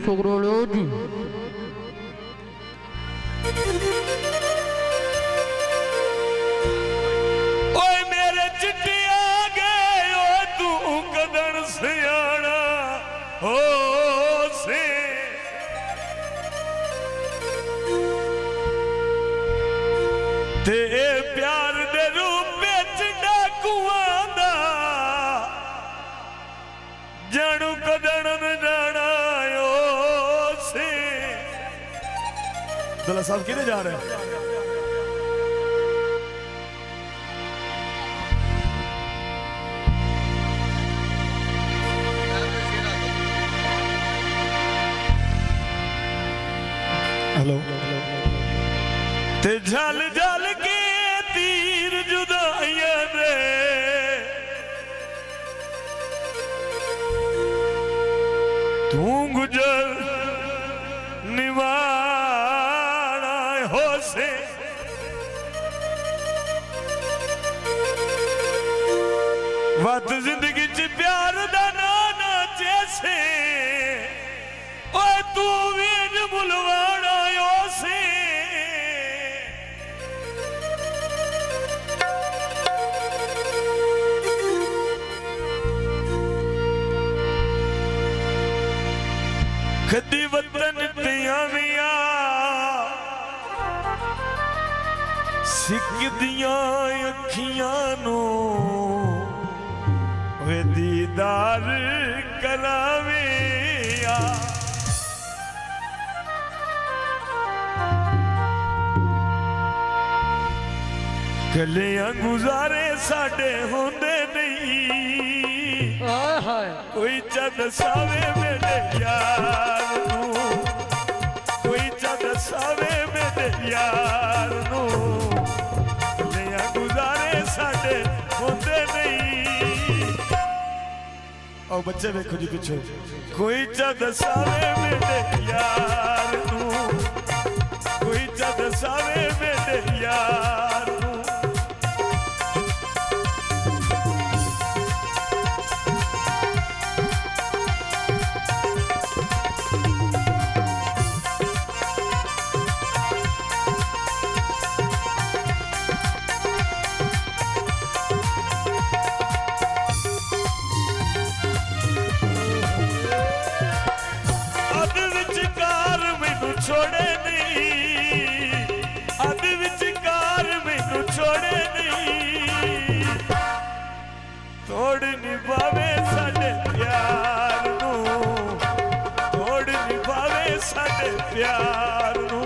छोकरो लो जी ओए मेरे चिट्टे आ गए ओ तू कदन सियाना हो से ते प्यार दे रूप च डाकुआं दा जानू कदन न जाना ओ से दुल्हा साहब किधर जा रहे हैं? हेलो ते झल झल के तीर जुदाइयां दे तू गुजर निवाना हो से वत जिंदगी च प्यार दा नाना जैसे ओए तू वीर बुलवाना हो से कदी वतन दिया मिया सिख दिया अखियां नो वे दीदार कराविया गलियां गुजारे साडे होंदे नहीं कोई चद सावे मेरे यार नू कोई चद सावे मेरे यार नू गलियां गुजारे साडे होंदे नहीं आओ बच्चे देखो जी पीछे कोई चद सावे मेरे यार नू कोई चद सावे मेरे यार नू छोड़े नहीं अद विचकार मैनू छोड़े नहीं तोड़ निभावे साडे प्यार नू तोड़ निभावे साडे प्यार नू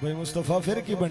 भाई मुस्तफा फिर की बन